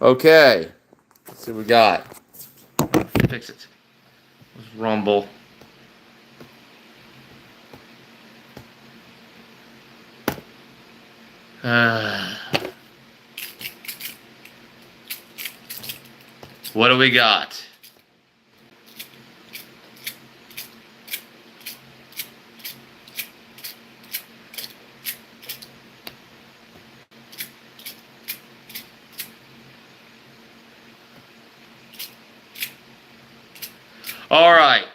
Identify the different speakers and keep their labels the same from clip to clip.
Speaker 1: Okay. Let's see what we got. Fix it. Let's rumble. What do we got? All right.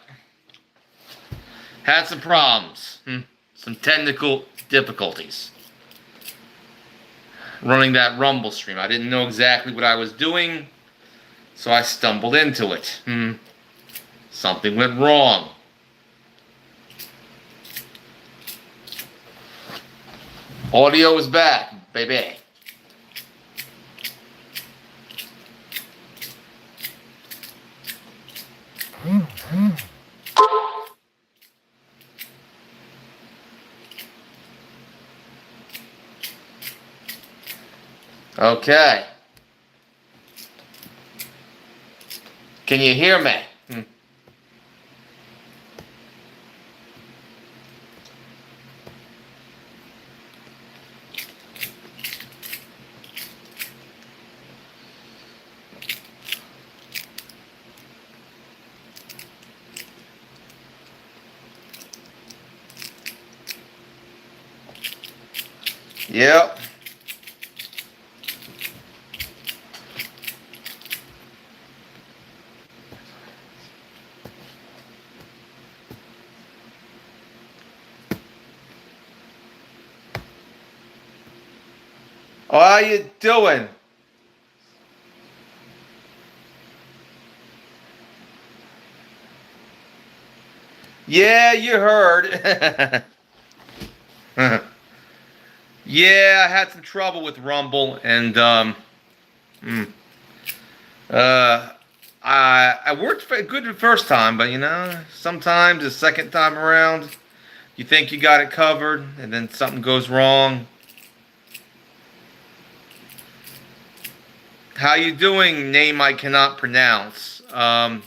Speaker 1: Had some problems. Some technical difficulties. Running that Rumble stream. I didn't know exactly what I was doing, so I stumbled into it. Something went wrong. Audio is back, baby. Okay. Can you hear me? Yep. How you doing? Yeah, you heard. Yeah, I had some trouble with Rumble, and I worked good the first time, but sometimes the second time around, you think you got it covered, and then something goes wrong. How you doing? Name I cannot pronounce. I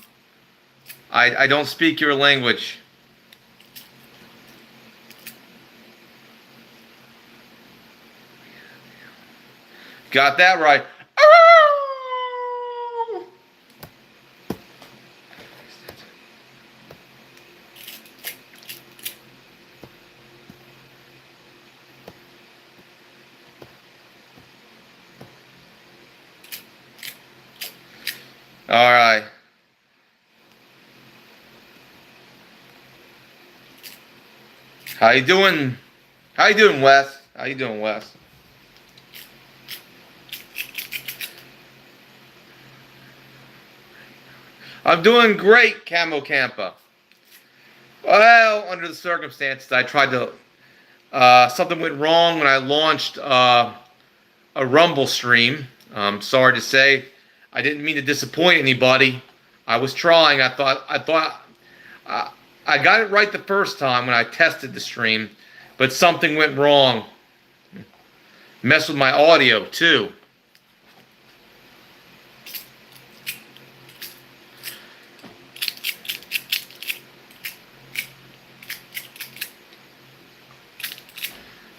Speaker 1: don't speak your language. Got that right. All right. How you doing? How you doing, Wes? How you doing, Wes? I'm doing great, Camo Campa. Well, under the circumstances, I tried to. Something went wrong when I launched a Rumble stream. Sorry to say, I didn't mean to disappoint anybody. I was trying. I thought I got it right the first time when I tested the stream, but something went wrong. Messed with my audio too.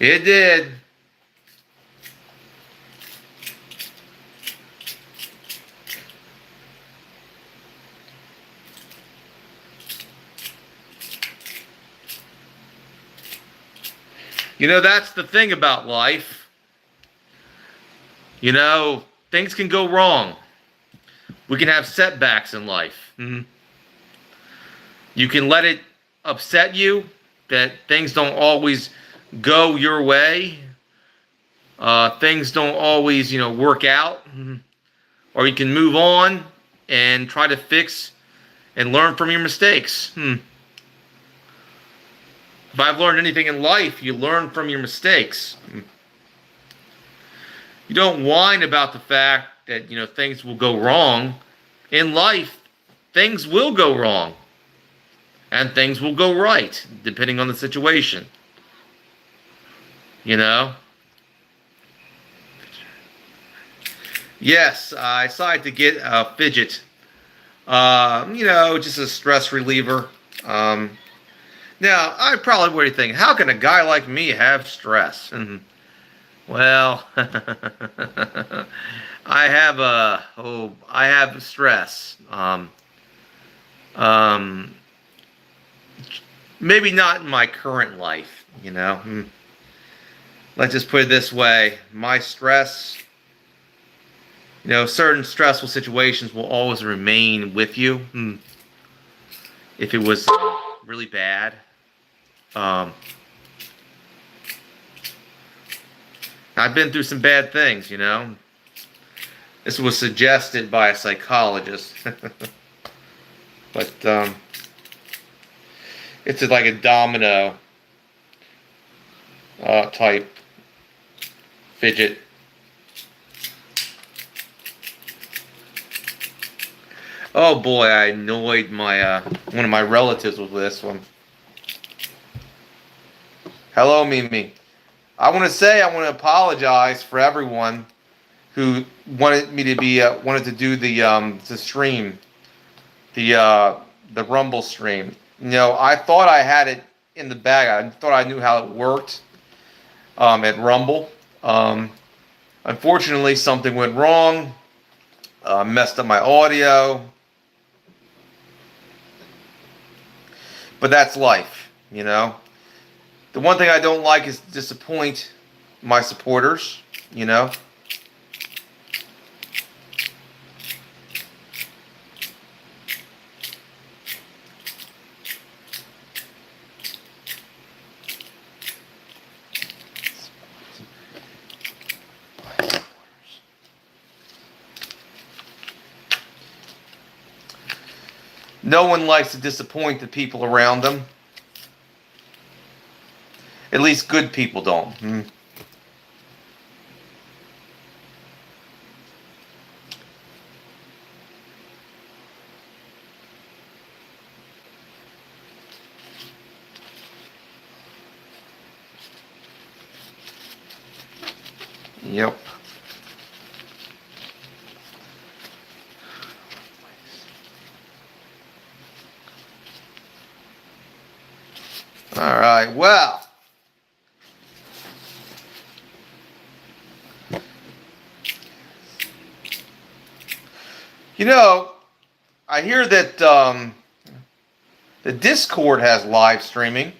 Speaker 1: It did. That's the thing about life. Things can go wrong. We can have setbacks in life. You can let it upset you that things don't always go your way. Things don't always, work out. Or you can move on and try to fix and learn from your mistakes. If I've learned anything in life, you learn from your mistakes. You don't whine about the fact that, things will go wrong. In life, things will go wrong. And things will go right, depending on the situation. Yes, I decided to get a fidget. Just a stress reliever. Um, Now, I probably would think, how can a guy like me have stress? Well, I have stress. Um, Maybe not in my current life, you know. Let's just put it this way: my stress, certain stressful situations will always remain with you. If it was really bad, um, I've been through some bad things, you know. This was suggested by a psychologist, but it's like a domino type fidget. Oh boy, I annoyed my one of my relatives with this one. Hello, Mimi. I want to apologize for everyone who wanted me to be wanted to do the stream, the Rumble stream. I thought I had it in the bag. I thought I knew how it worked at Rumble. Unfortunately, something went wrong. Messed up my audio. But that's life, you know. The one thing I don't like is to disappoint my supporters, you know. No one likes to disappoint the people around them. At least good people don't. Yep. All right. Well, I hear that the Discord has live streaming.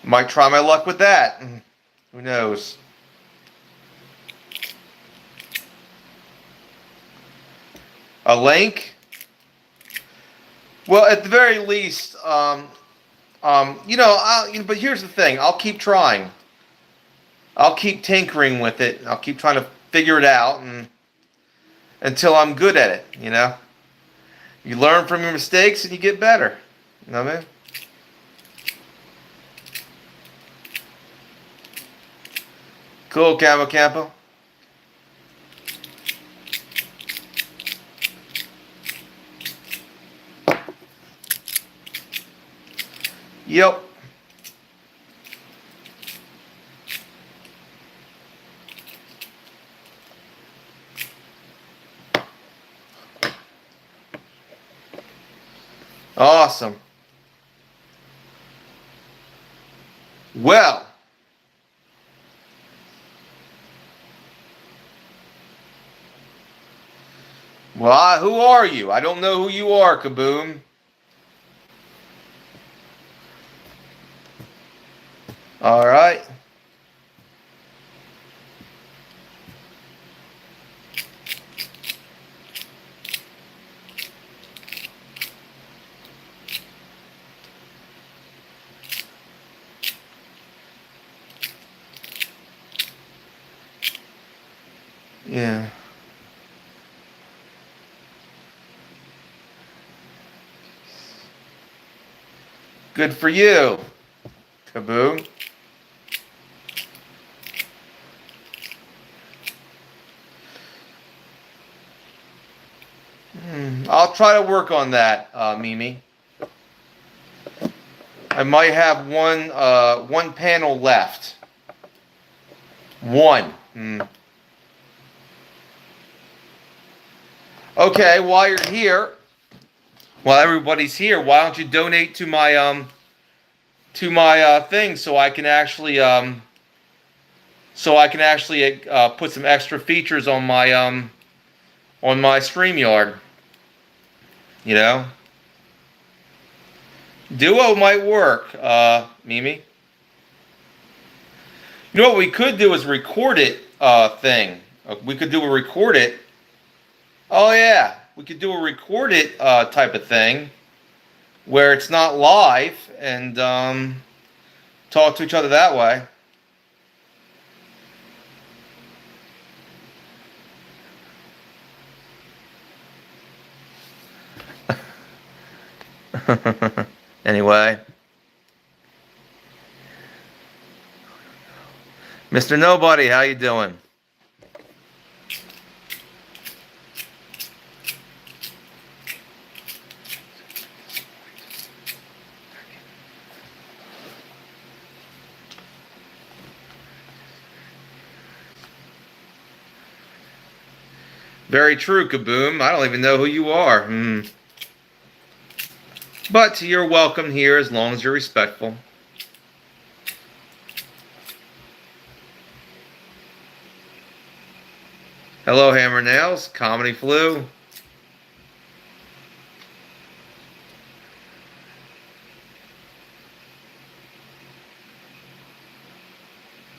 Speaker 1: Might try my luck with that. Who knows? A link? Well, at the very least, but here's the thing. I'll keep trying. I'll keep tinkering with it. I'll keep trying to figure it out until I'm good at it, you know? You learn from your mistakes and you get better. You know what I mean? Cool, Camo Campo. Yep. Awesome. Well, who are you? I don't know who you are, Kaboom. All right. Yeah. Good for you, Kaboom. I'll try to work on that, Mimi. I might have one panel left. One. Okay, while you're here, while everybody's here, why don't you donate to my thing so I can actually put some extra features on my StreamYard. You know, Duo might work, Mimi. You know what we could do is record it thing. We could do a record it. Oh yeah, we could do a record it type of thing where it's not live and talk to each other that way. Anyway, Mr. Nobody, how you doing? Very true, Kaboom. I don't even know who you are. But you're welcome here as long as you're respectful. Hello, Hammer Nails, Comedy Flu.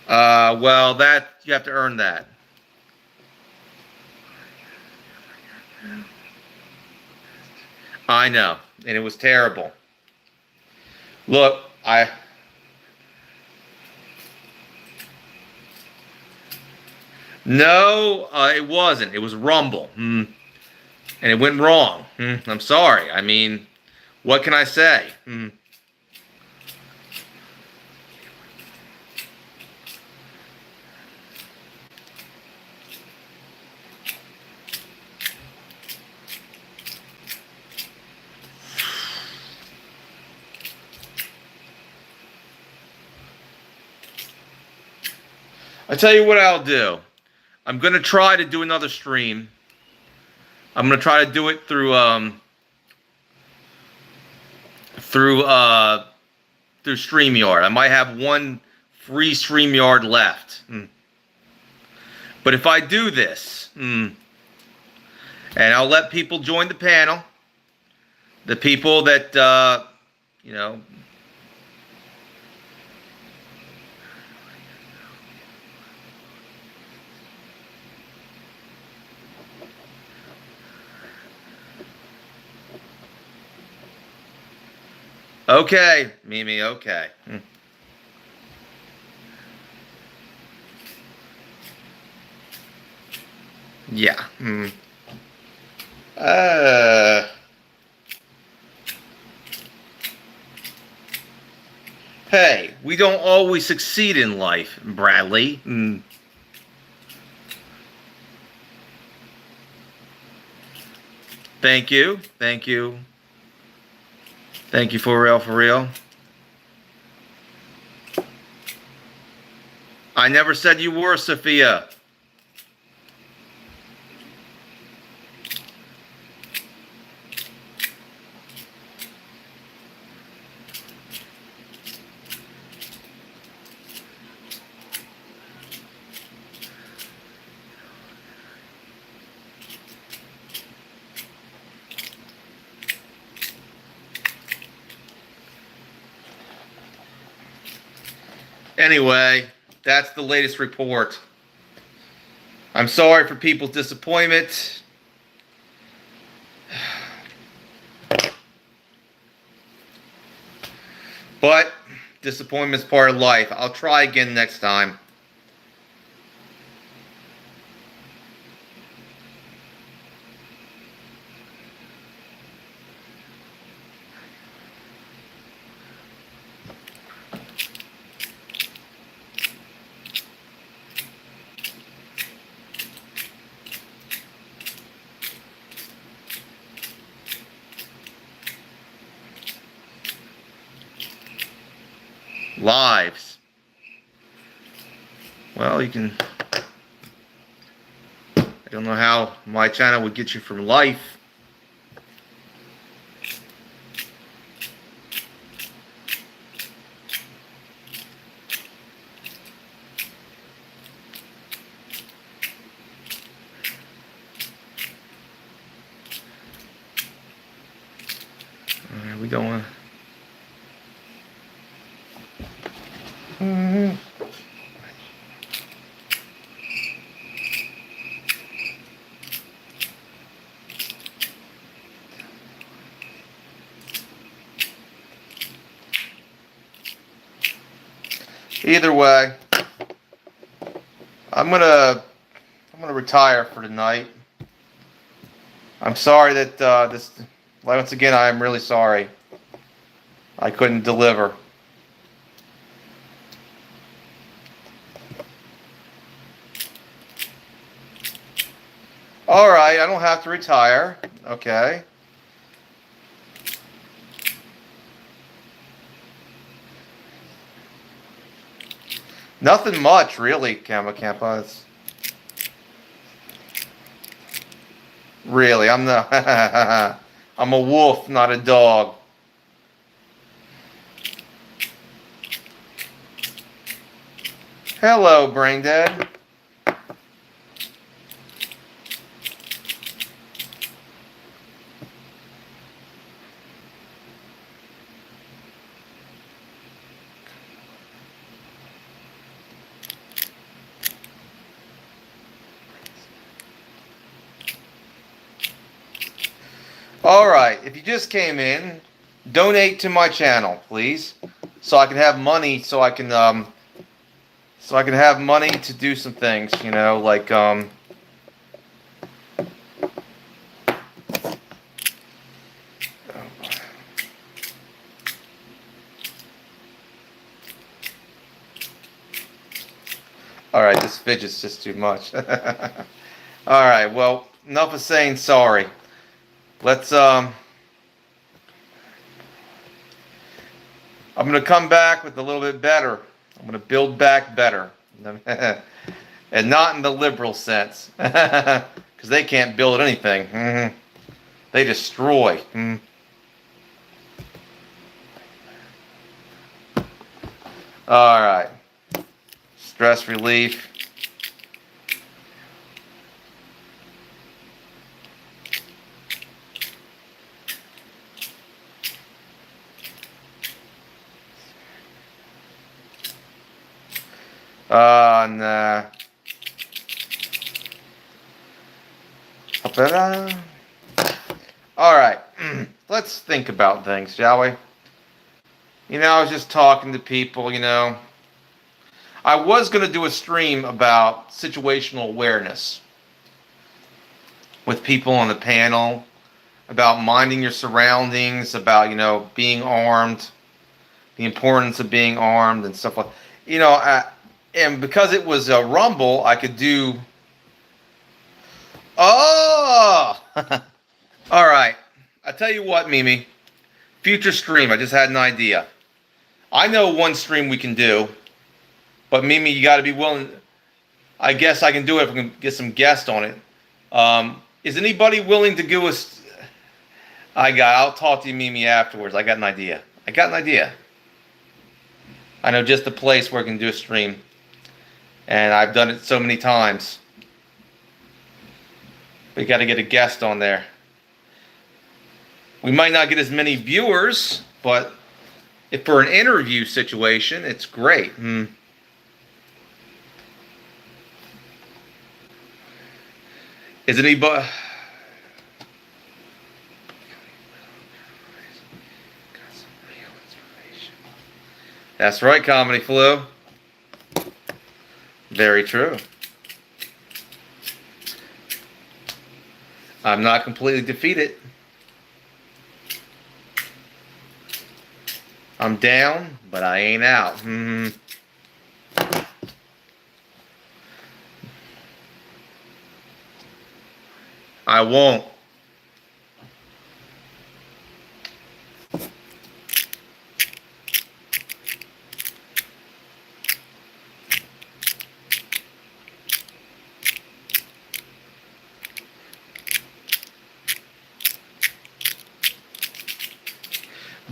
Speaker 1: Well, that you have to earn that. I know, and it was terrible. Look, No, it wasn't. It was Rumble. And it went wrong. I'm sorry. I mean, what can I say? I tell you what I'll do. I'm gonna try to do another stream. I'm gonna try to do it through StreamYard. I might have one free StreamYard left. But if I do this, and I'll let people join the panel, the people that you know. Okay, Mimi, okay. Yeah. Hey, we don't always succeed in life, Bradley. Thank you. Thank you. Thank you for real, for real. I never said you were, Sophia. Anyway, that's the latest report. I'm sorry for people's disappointment. But disappointment's part of life. I'll try again next time. Lives. Well, you can... I don't know how my channel would get you from life. Alright, we going. Either way, I'm gonna retire for tonight. I'm sorry that once again, I am really sorry I couldn't deliver. All right, I don't have to retire. Okay. Nothing much, really, Camo Campa. It's really, I'm the I'm a wolf, not a dog. Hello, Brain Dead. All right, if you just came in, donate to my channel, please, so I can have money, so I can have money to do some things, you know, like all right, this fidget's just too much. All right, well, enough of saying sorry. Let's I'm gonna come back with a little bit better. I'm gonna build back better. And not in the liberal sense. Because they can't build anything. They destroy. Alright. Stress relief. Nah. Alright. Let's think about things, shall we? You know, I was just talking to people, you know. I was going to do a stream about situational awareness with people on the panel, about minding your surroundings, about, you know, being armed, the importance of being armed and stuff like that. You know, and because it was a Rumble, I could do... Oh! All right. I tell you what, Mimi. Future stream, I just had an idea. I know one stream we can do, but Mimi, you got to be willing. I guess I can do it if we can get some guests on it. Is anybody willing to do us? I'll talk to you, Mimi, afterwards. I got an idea. I know just the place where we can do a stream, and I've done it so many times. We got to get a guest on there. We might not get as many viewers, but if for an interview situation, it's great. Is anybody... That's right, Comedy Flu. Very true. I'm not completely defeated. I'm down, but I ain't out. I won't.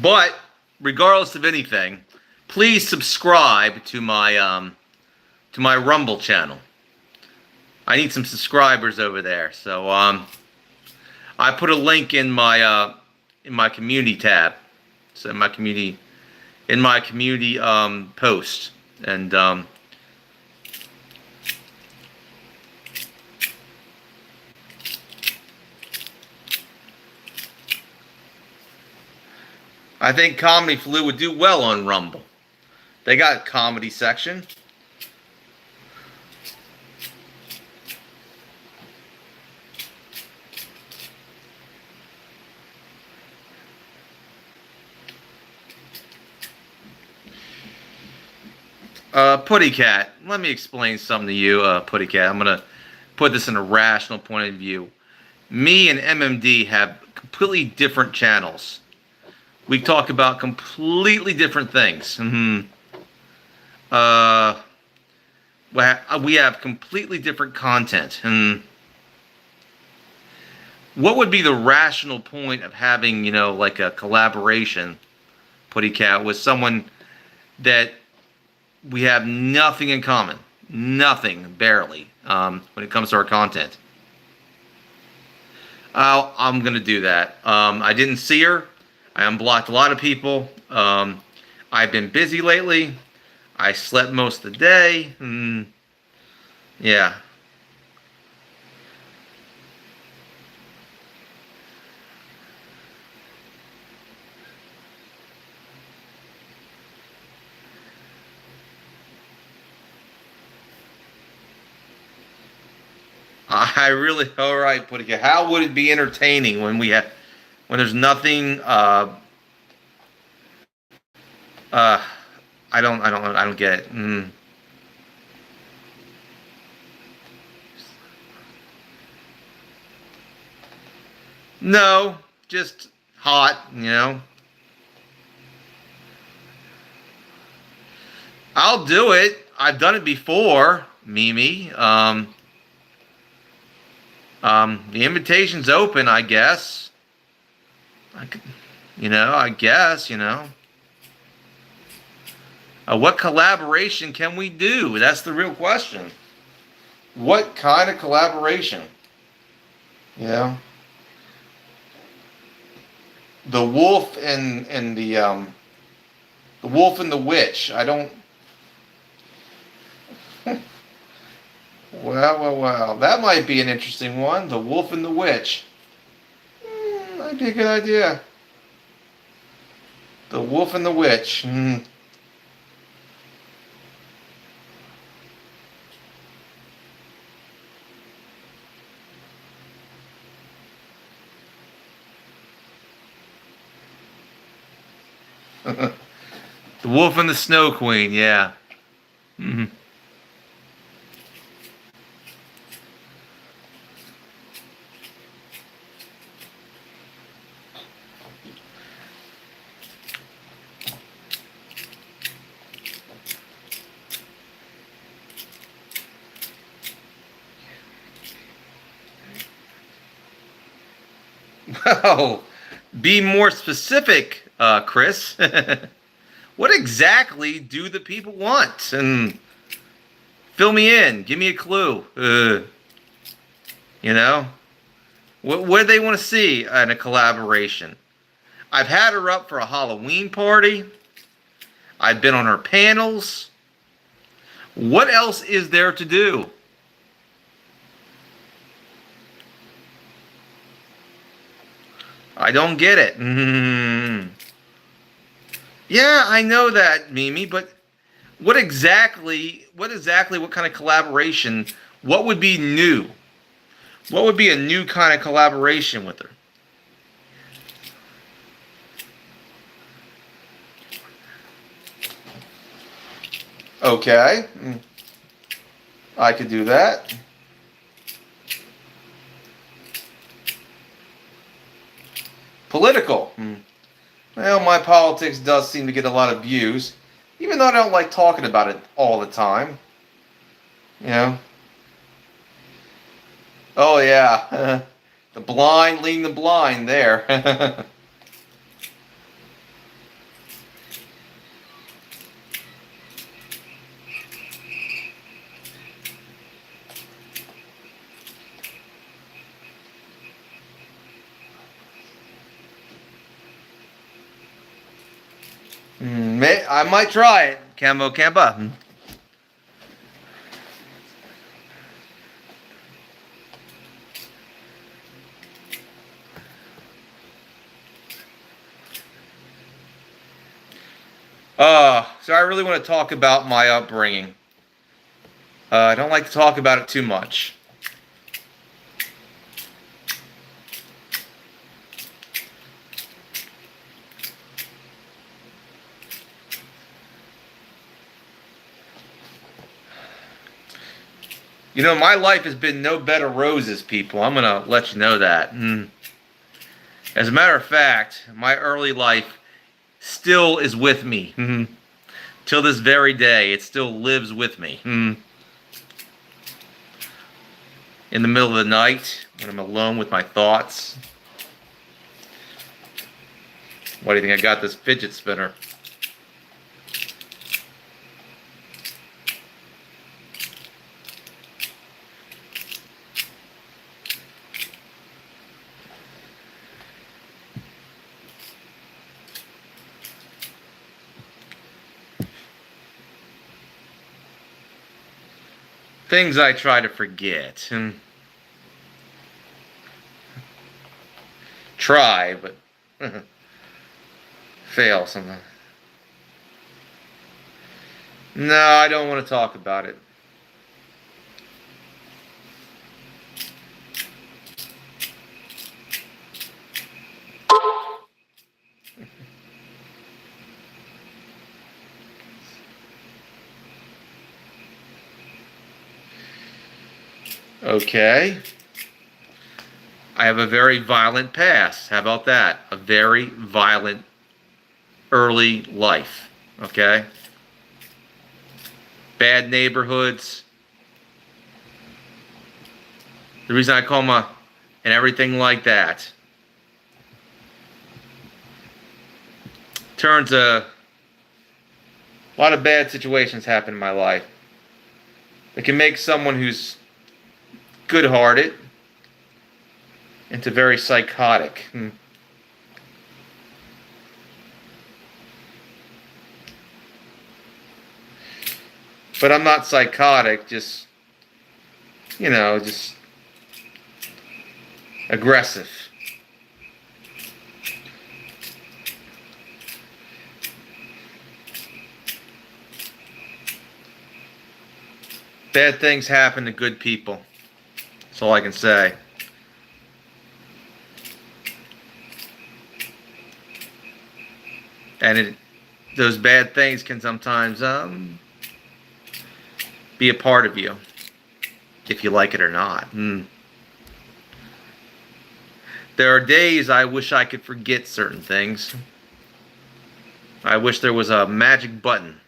Speaker 1: But regardless of anything, please subscribe to my Rumble channel. I need some subscribers over there. So I put a link in my community tab. So in my community post, and I think Comedy Flu would do well on Rumble. They got a comedy section. Putty Cat, let me explain something to you, Putty Cat. I'm going to put this in a rational point of view. Me and MMD have completely different channels. We talk about completely different things. We have completely different content. What would be the rational point of having, like a collaboration, Putty Cat, with someone that we have nothing in common? Nothing, barely, when it comes to our content. I'm going to do that. I didn't see her. I unblocked a lot of people. I've been busy lately. I slept most of the day. Yeah. I really, all right, Putty Cat. How would it be entertaining when there's nothing? I don't get it. No, just hot. I'll do it. I've done it before, Mimi. The invitation's open, I guess. I could, I guess. What collaboration can we do? That's the real question. What kind of collaboration? The wolf and the wolf and the witch. I don't. Well. That might be an interesting one. The wolf and the witch. Might be a good idea. The wolf and the witch. The Wolf and the Snow Queen, yeah. Well, be more specific, Chris. What exactly do the people want? And fill me in. Give me a clue. What do they want to see in a collaboration? I've had her up for a Halloween party. I've been on her panels. What else is there to do? I don't get it. Yeah, I know that, Mimi, but what kind of collaboration, what would be new? What would be a new kind of collaboration with her? Okay. I could do that. Political. Well, my politics does seem to get a lot of views, even though I don't like talking about it all the time. Oh, yeah. The blind leading the blind there. I might try it. Camo Campa. So I really want to talk about my upbringing. I don't like to talk about it too much. You know, my life has been no bed of roses, people. I'm going to let you know that. As a matter of fact, my early life still is with me. Till this very day, it still lives with me. In the middle of the night, when I'm alone with my thoughts. Why do you think I got this fidget spinner? Things I try to forget. Try, but fail sometimes. No, I don't want to talk about it. Okay. I have a very violent past. How about that? A very violent early life. Okay? Bad neighborhoods. The reason I call my and everything like that. Turns a lot of bad situations happen in my life. It can make someone who's good-hearted into very psychotic. But I'm not psychotic, just, just aggressive. Bad things happen to good people. That's all I can say. And those bad things can sometimes be a part of you, if you like it or not. There are days I wish I could forget certain things. I wish there was a magic button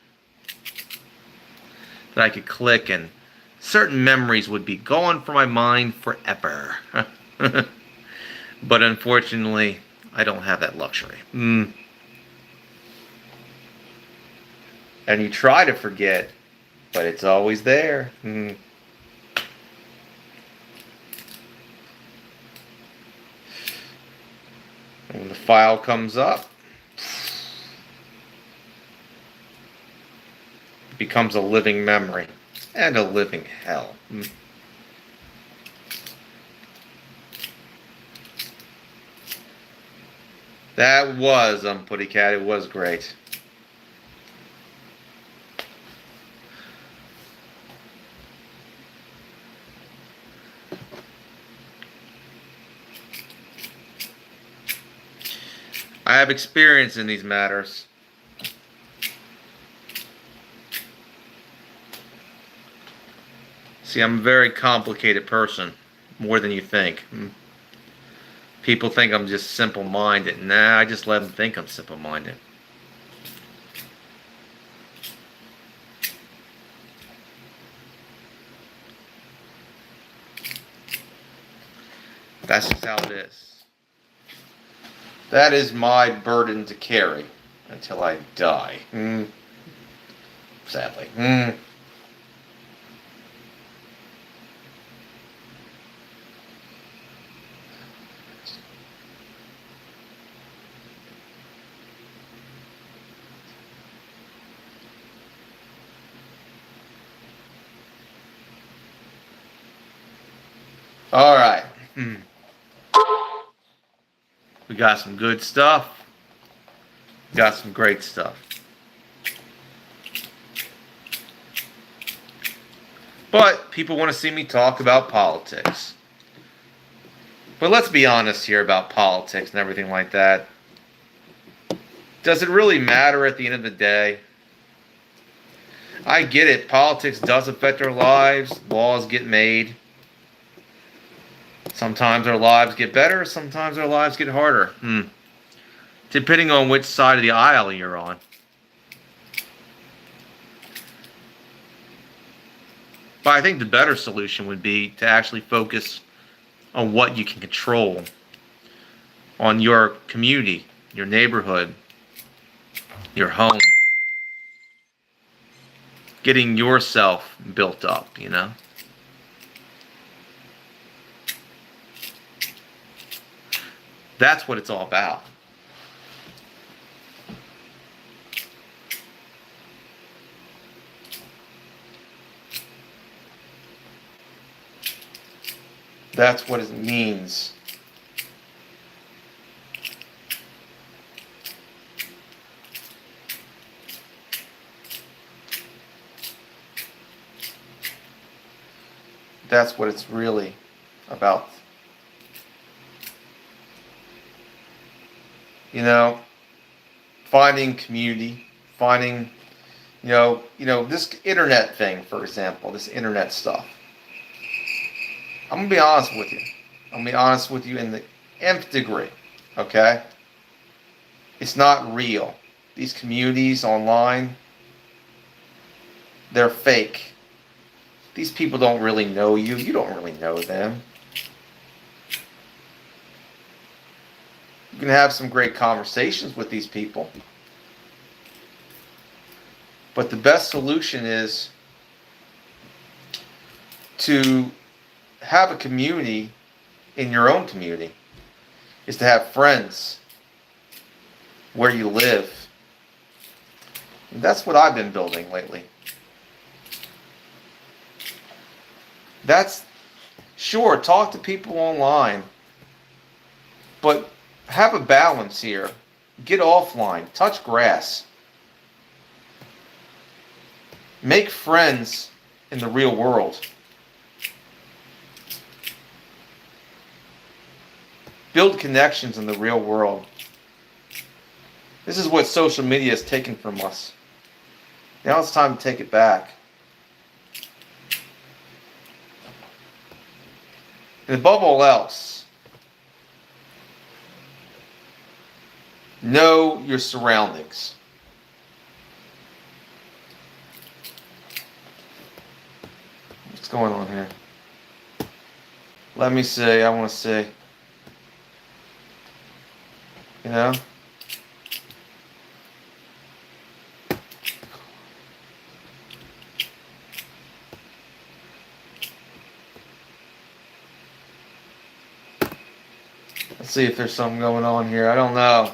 Speaker 1: that I could click and certain memories would be gone from my mind forever. But unfortunately, I don't have that luxury. And you try to forget, but it's always there. When the file comes up, it becomes a living memory and a living hell. That was, Putty Cat, it was great. I have experience in these matters. See, I'm a very complicated person, more than you think. People think I'm just simple-minded. Nah, I just let them think I'm simple-minded. That's just how it is. That is my burden to carry until I die. Sadly. All right. We got some good stuff. We got some great stuff. But people want to see me talk about politics. But let's be honest here about politics and everything like that. Does it really matter at the end of the day? I get it. Politics does affect our lives. Laws get made. Sometimes our lives get better. Sometimes our lives get harder. Depending on which side of the aisle you're on. But I think the better solution would be to actually focus on what you can control. On your community, your neighborhood, your home. Getting yourself built up, you know? That's what it's all about. That's what it means. That's what it's really about. You know, finding community, finding, this internet thing, for example, this internet stuff. I'm going to be honest with you. I'm going to be honest with you in the nth degree, okay? It's not real. These communities online, they're fake. These people don't really know you. You don't really know them. You can have some great conversations with these people. But the best solution is to have a community in your own community. Is to have friends where you live. And that's what I've been building lately. Sure, talk to people online, but have a balance here. Get offline, touch grass. Make friends in the real world. Build connections in the real world. This is what social media has taken from us. Now it's time to take it back. And above all else, know your surroundings. What's going on here? Let me see. I want to see. You know? Let's see if there's something going on here. I don't know.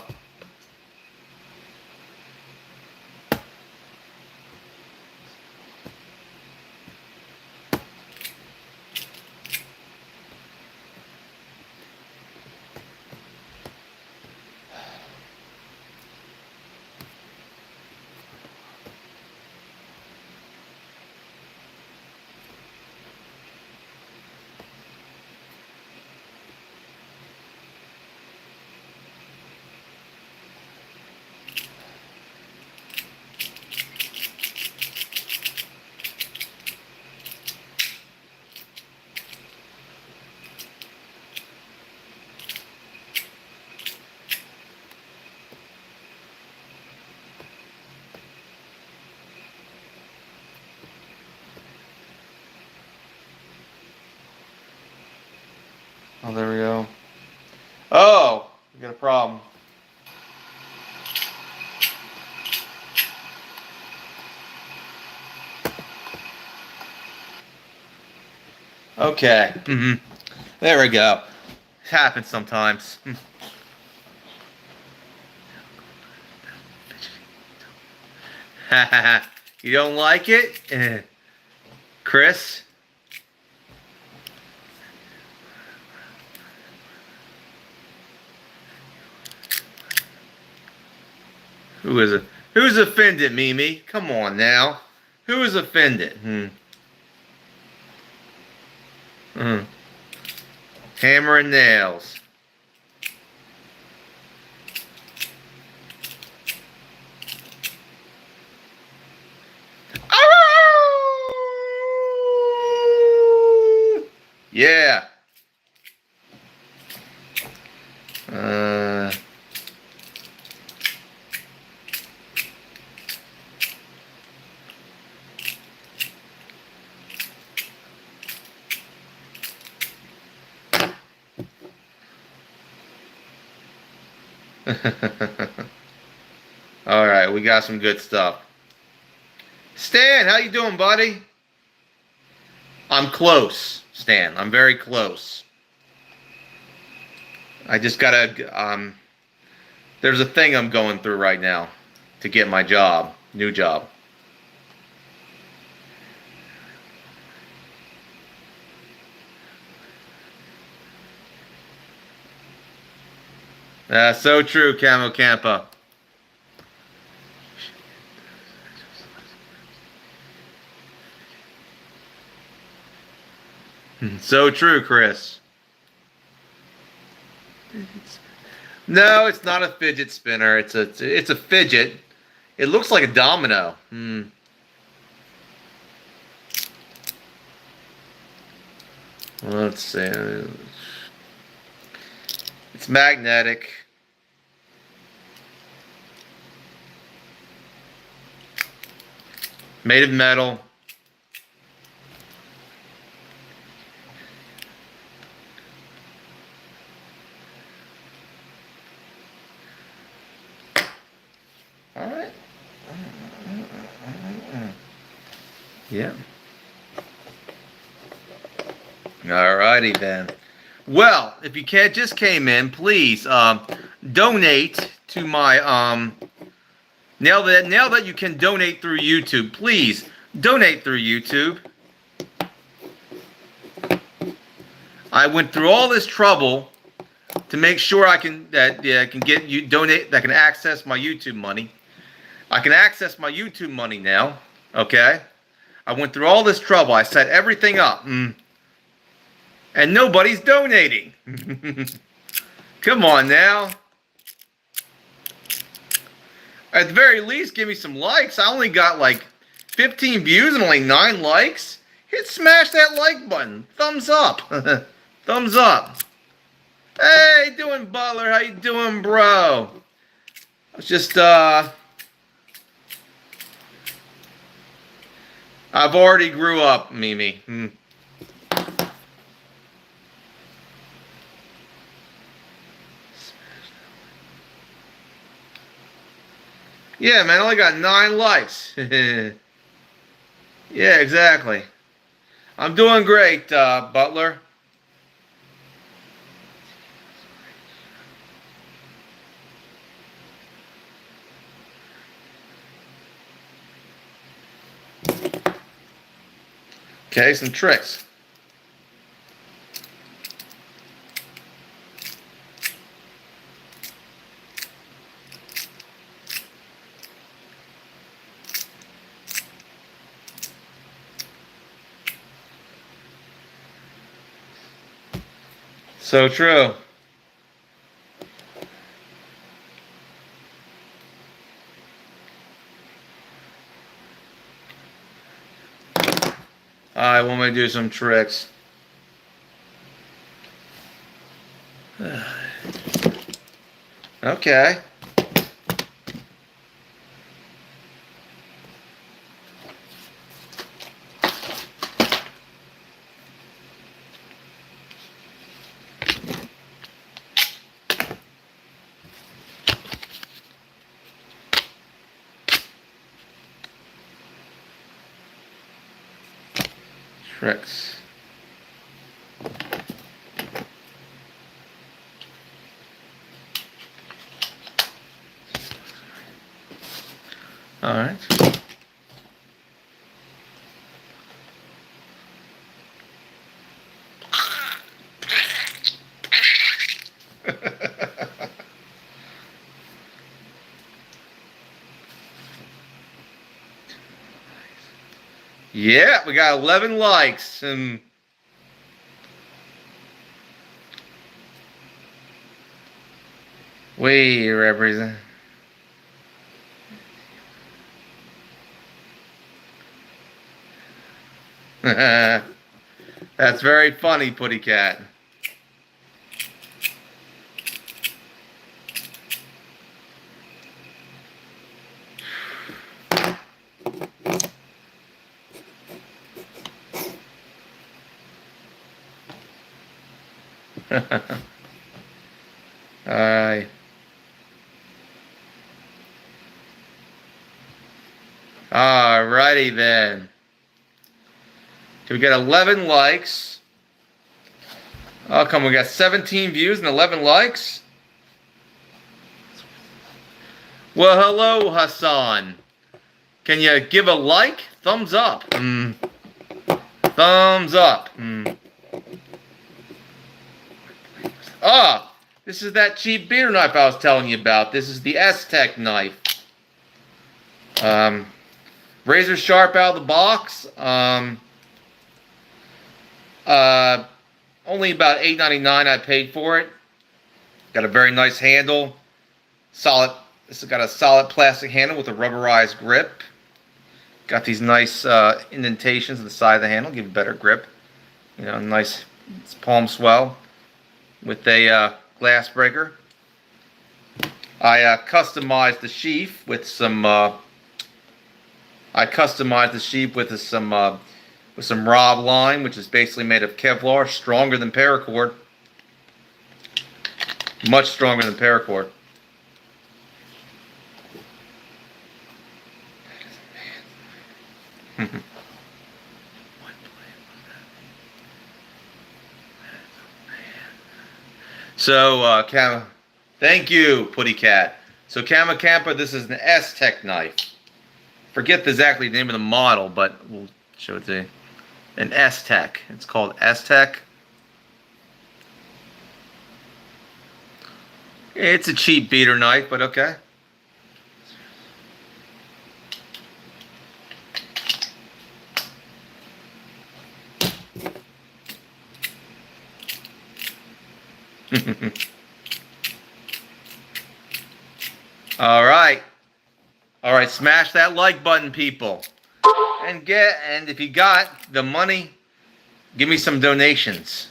Speaker 1: Oh, there we go. Oh, we got a problem. Okay. There we go. It happens sometimes. You don't like it? Chris? Who is it? Who's offended, Mimi? Come on now. Who is offended? Hmm. Hammer and nails. Yeah. Uh. All right, we got some good stuff. Stan, how you doing, buddy? I'm close, Stan. I'm very close. I just gotta. There's a thing I'm going through right now to get my job, new job. So true, Camo Campa. So true, Chris. No, it's not a fidget spinner. It's a fidget. It looks like a domino. Let's see. It's magnetic. Made of metal. All right. Yeah. All righty then. Well, if you can't just came in, please donate to my now that you can donate through YouTube, please donate through YouTube. I went through all this trouble to make sure I can get you donate that can access my YouTube money. I can access my YouTube money now. Okay, I went through all this trouble. I set everything up, and nobody's donating. Come on now. At the very least, give me some likes. I only got like 15 views and only 9 likes. Smash that like button. Thumbs up. Thumbs up. Hey, doing Butler? How you doing, bro? I was just I've already grew up, Mimi. Yeah, man, I only got 9 likes. Yeah, exactly. I'm doing great, Butler. Okay, some tricks. So true. I want me to do some tricks. Okay. Tricks. All right. Yeah, we got 11 likes. We represent. That's very funny, Putty Cat. Alright. Alrighty then. We got 11 likes. Oh, come on, we got 17 views and 11 likes? Well, hello, Hassan. Can you give a like? Thumbs up. Thumbs up. Ah, this is that cheap beer knife I was telling you about. This is the S-Tech knife. Razor sharp out of the box. Only about $8.99 I paid for it. Got a very nice handle. Solid. This has got a solid plastic handle with a rubberized grip. Got these nice indentations on the side of the handle, give you better grip. You know, nice palm swell with a glass breaker. I customized the sheath with some. With some Rob line, which is basically made of Kevlar, stronger than paracord. Much stronger than paracord. So, thank you, Putty Cat. So, Kamacampa, this is an S-Tech knife. Forget exactly the name of the model, but we'll show it to you. An S-Tech. It's called S-Tech. It's a cheap beater knife, but okay. All right. All right, smash that like button, people. And if you got the money, give me some donations.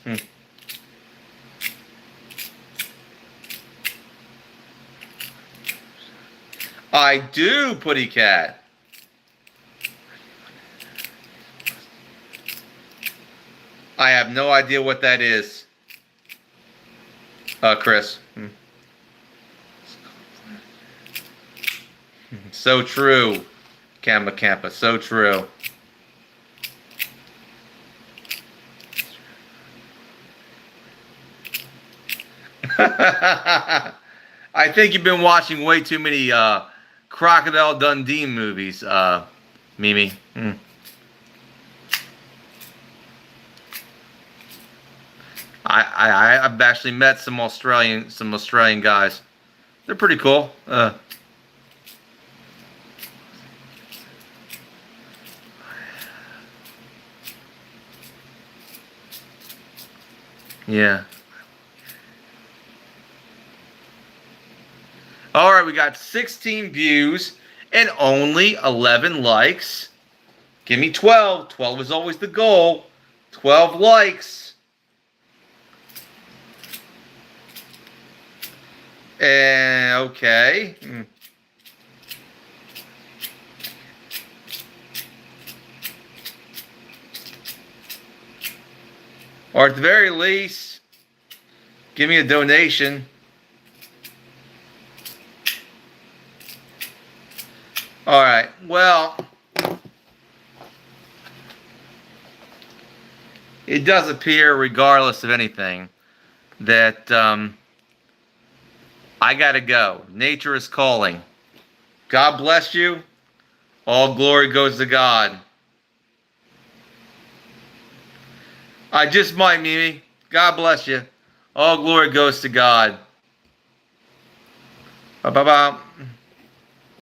Speaker 1: I do, Putty Cat. I have no idea what that is. Chris. So true, Kamacampa. So true. I think you've been watching way too many Crocodile Dundee movies, Mimi. I've actually met some Australian guys. They're pretty cool. Yeah. All right, we got 16 views and only 11 likes. Give me 12. 12 is always the goal. 12 likes. Okay. Or at the very least, give me a donation. All right. Well, it does appear, regardless of anything, that I gotta go. Nature is calling. God bless you. All glory goes to God. I just might, Mimi. God bless you. All glory goes to God. Bye-bye.